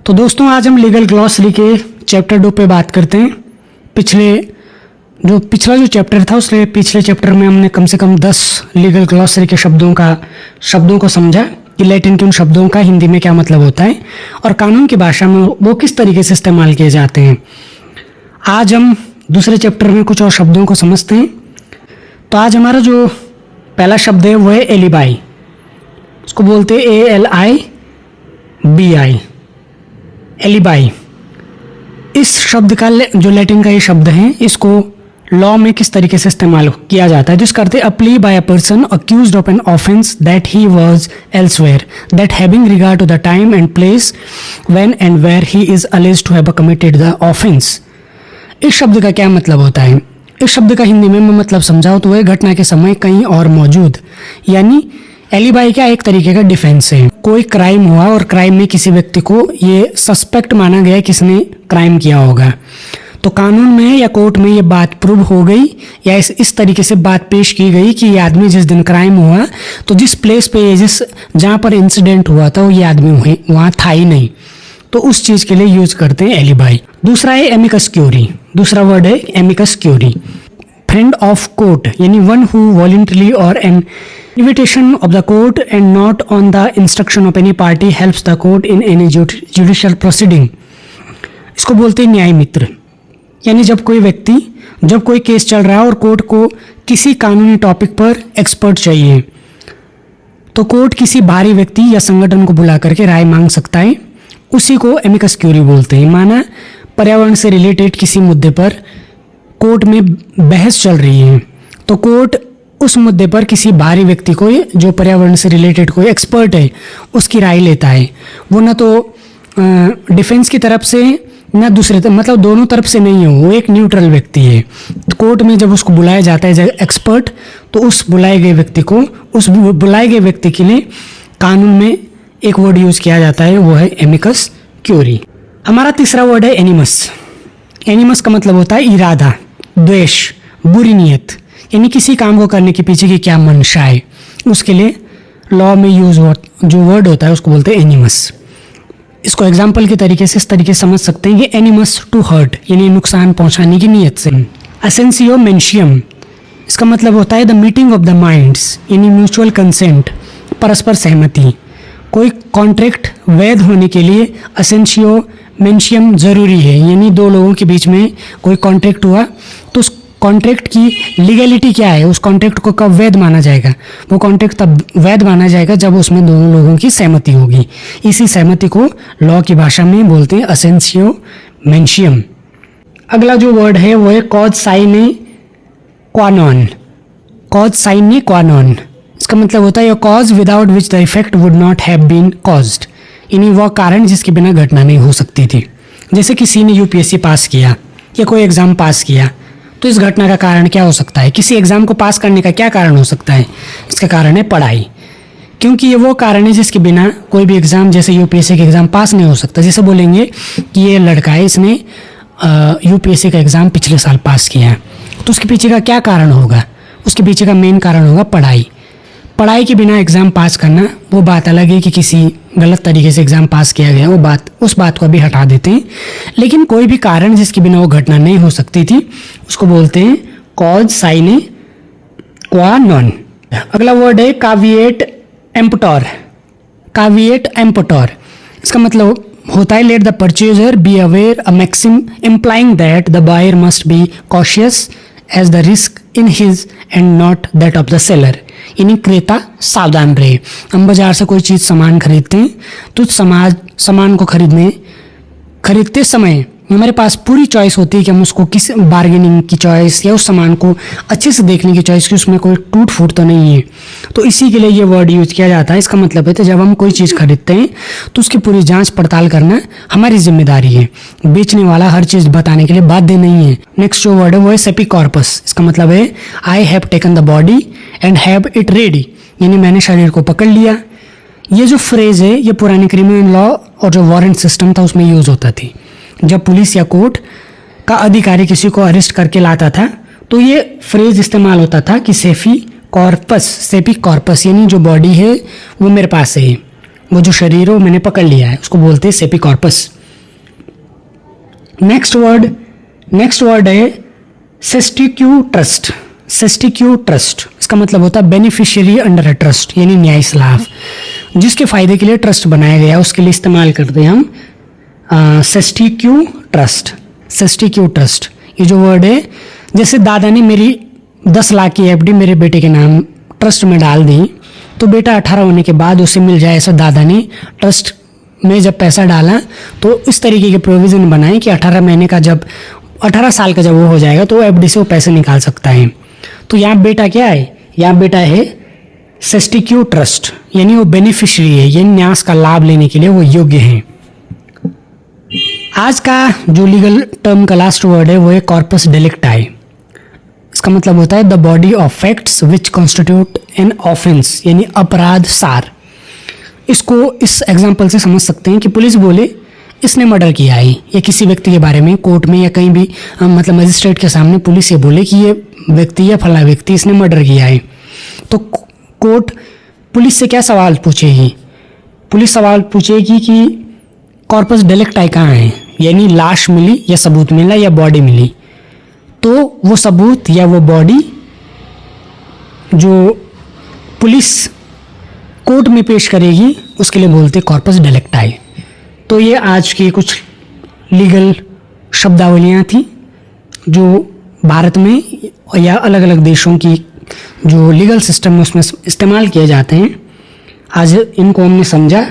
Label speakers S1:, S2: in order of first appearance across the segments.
S1: तो दोस्तों आज हम लीगल ग्लॉसरी के चैप्टर 2 पे बात करते हैं। पिछला जो चैप्टर था उसके पिछले चैप्टर में हमने कम से कम 10 लीगल ग्लॉसरी के शब्दों को समझा कि लैटिन के उन शब्दों का हिंदी में क्या मतलब होता है और कानून की भाषा में वो किस तरीके से इस्तेमाल किए जाते हैं। आज हम दूसरे चैप्टर में कुछ और शब्दों को समझते हैं। तो आज हमारा जो पहला शब्द है वो है एलिबाई। उसको बोलते हैं ALIBI, एलिबाई। इस शब्द का जो लैटिन का ये शब्द है इसको लॉ में किस तरीके से इस्तेमाल किया जाता है। जिस करते a plea by a person accused of an offence that he was elsewhere that having regard to the time and place when and where he is alleged to have committed the offence. इस शब्द का क्या मतलब होता है? इस शब्द का हिंदी में मैं मतलब समझाऊं तो वह घटना के समय कहीं और मौजूद, यानी एलिबाई क्या एक तरीके का डिफेंस है। कोई क्राइम हुआ और क्राइम में किसी व्यक्ति को ये सस्पेक्ट माना गया किसने क्राइम किया होगा, तो कानून में या कोर्ट में ये बात प्रूव हो गई या इस तरीके से बात पेश की गई कि ये आदमी जिस दिन क्राइम हुआ तो जिस प्लेस पे जहाँ पर इंसिडेंट हुआ था वो ये आदमी वहाँ था ही नहीं, तो उस चीज के लिए यूज करते हैं एलिबाई। दूसरा है एमिकस क्यूरी। दूसरा वर्ड है amicus curiae. Friend of court, यानी वन हु वॉलंटरली और N invitation of the court and not on the instruction of any party helps the court in any judicial proceeding। इसको बोलते हैं न्याय मित्र। यानी जब कोई केस चल रहा है और कोर्ट को किसी कानूनी टॉपिक पर एक्सपर्ट चाहिए तो कोर्ट किसी बाहरी व्यक्ति या संगठन को बुला करके राय मांग सकता है, उसी को एमिकस क्यूरी बोलते हैं। माना पर्यावरण से रिलेटेड किसी मुद्दे पर कोर्ट में बहस चल रही है तो कोर्ट उस मुद्दे पर किसी बाहरी व्यक्ति को जो पर्यावरण से रिलेटेड कोई एक्सपर्ट है उसकी राय लेता है। वो ना तो डिफेंस की तरफ से ना दूसरे मतलब दोनों तरफ से नहीं है, वो एक न्यूट्रल व्यक्ति है। तो कोर्ट में जब उसको बुलाया जाता है एक्सपर्ट तो उस बुलाए गए व्यक्ति के लिए कानून में एक वर्ड यूज किया जाता है, वो है एमिकस क्यूरी। हमारा तीसरा वर्ड है एनिमस। एनिमस का मतलब होता है इरादा, द्वेष, बुरी नीयत, यानी किसी काम को करने के पीछे की क्या मंशा है, उसके लिए लॉ में यूज जो वर्ड होता है उसको बोलते हैं एनिमस। इसको एग्जाम्पल के तरीके से इस तरीके से समझ सकते हैं कि एनिमस टू हर्ट, यानी नुकसान पहुंचाने की नीयत से। असेंसियो मेंशियम, इसका मतलब होता है the meeting of the minds, यानी म्यूचुअल कंसेंट, परस्पर सहमति। कोई कॉन्ट्रैक्ट वैध होने के लिए असेंसियो मेंशियम जरूरी है, यानी दो लोगों के बीच में कोई कॉन्ट्रैक्ट हुआ तो उस कॉन्ट्रैक्ट की लीगैलिटी क्या है, उस कॉन्ट्रैक्ट को कब वैध माना जाएगा? वो कॉन्ट्रैक्ट तब वैध माना जाएगा जब उसमें दोनों लोगों की सहमति होगी। इसी सहमति को लॉ की भाषा में बोलते हैं असेंसियो मेंशियम। अगला जो वर्ड है वो है कॉज साइने क्वानॉन। कॉज साइने क्वानॉन, इसका मतलब होता है cause without which the effect would not have been caused, यानी वह कारण जिसके बिना घटना नहीं हो सकती थी। जैसे किसी ने यूपीएससी पास किया या कोई एग्जाम पास किया तो इस घटना का कारण क्या हो सकता है? किसी एग्जाम को पास करने का क्या कारण हो सकता है? इसका कारण है पढ़ाई, क्योंकि ये वो कारण है जिसके बिना कोई भी एग्जाम जैसे यूपीएससी का एग्जाम पास नहीं हो सकता। जैसे बोलेंगे कि ये लड़का है, इसने यूपीएससी का एग्जाम पिछले साल पास किया है, तो उसके पीछे का क्या कारण होगा? उसके पीछे का मेन कारण होगा पढ़ाई। पढ़ाई के बिना एग्जाम पास करना वो बात अलग है कि किसी गलत तरीके से एग्जाम पास किया गया, उस बात को भी हटा देते हैं। लेकिन कोई भी कारण जिसके बिना वो घटना नहीं हो सकती थी उसको बोलते हैं कॉज साइने क्वा नॉन। अगला वर्ड है काविएट एम्पटोर। काविएट एम्पटोर, इसका मतलब होता है let the purchaser be aware a maxim implying that the buyer must be cautious as the risk in his and not that of the seller, यानी क्रेता सावधान रहे। हम बाजार से कोई चीज़ सामान खरीदते हैं तो सामान को खरीदते समय हमारे पास पूरी चॉइस होती है कि हम उसको किस बार्गेनिंग की चॉइस या उस सामान को अच्छे से देखने की चॉइस कि उसमें कोई टूट फूट तो नहीं है, तो इसी के लिए ये वर्ड यूज किया जाता है। इसका मतलब है तो जब हम कोई चीज़ खरीदते हैं तो उसकी पूरी जांच पड़ताल करना हमारी जिम्मेदारी है, बेचने वाला हर चीज़ बताने के लिए बाध्य नहीं है। नेक्स्ट जो वर्ड है वो है सेपी कॉर्पस। इसका मतलब है I have taken the body and have it ready, यानी मैंने शरीर को पकड़ लिया। ये जो फ्रेज है ये पुराने क्रिमिनल लॉ और जो वारंट सिस्टम था उसमें यूज होता थी। जब पुलिस या कोर्ट का अधिकारी किसी को अरेस्ट करके लाता था तो ये फ्रेज इस्तेमाल होता था कि सेपी कॉर्पस, यानी जो बॉडी है वो मेरे पास है, वो जो शरीर है वो मैंने पकड़ लिया है, उसको बोलते हैं सेपी कॉर्पस। नेक्स्ट वर्ड है सेस्टिक्यू ट्रस्ट। सेस्टिक्यू ट्रस्ट इसका मतलब होता है बेनिफिशियरी अंडर अ ट्रस्ट, यानी न्यायिक लाभ। जिसके फायदे के लिए ट्रस्ट बनाया गया उसके लिए इस्तेमाल करते हैं हम सेस्टिक्यू ट्रस्ट। सेस्टिक्यू ट्रस्ट ये जो वर्ड है, जैसे दादा ने मेरी 10 लाख की एफडी मेरे बेटे के नाम ट्रस्ट में डाल दी, तो बेटा 18 होने के बाद उसे मिल जाए, ऐसा दादा ने ट्रस्ट में जब पैसा डाला तो इस तरीके के प्रोविज़न बनाए कि 18 साल का जब वो हो जाएगा तो एफडी से वो पैसे निकाल सकता है। तो यहाँ बेटा क्या है, यहाँ बेटा है सेस्टिक्यू ट्रस्ट, यानी वो बेनिफिशियरी है, यानी न्यास का लाभ लेने के लिए वो योग्य हैं। आज का जो लीगल टर्म का लास्ट वर्ड है वो है कॉर्पस डेलिक्टाई। इसका मतलब होता है the body of facts which constitute an offence, यानी अपराध सार। इसको इस एग्जाम्पल से समझ सकते हैं कि पुलिस बोले इसने मर्डर किया है, या किसी व्यक्ति के बारे में कोर्ट में या कहीं भी मतलब मजिस्ट्रेट के सामने पुलिस ये बोले कि ये व्यक्ति या फला व्यक्ति इसने मर्डर किया है, तो कोर्ट पुलिस से क्या सवाल पूछेगी? पुलिस सवाल पूछेगी कि कॉर्पस डेलिक्टाई कहाँ है, यानी लाश मिली या सबूत मिला या बॉडी मिली। तो वो सबूत या वो बॉडी जो पुलिस कोर्ट में पेश करेगी उसके लिए बोलते कॉर्पस डेलिक्टाई। तो ये आज की कुछ लीगल शब्दावलियाँ थी जो भारत में या अलग अलग देशों की जो लीगल सिस्टम है उसमें इस्तेमाल किए जाते हैं। आज इनको हमने समझा,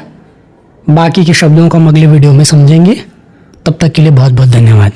S1: बाकी के शब्दों को हम अगले वीडियो में समझेंगे। तब तक के लिए बहुत बहुत धन्यवाद।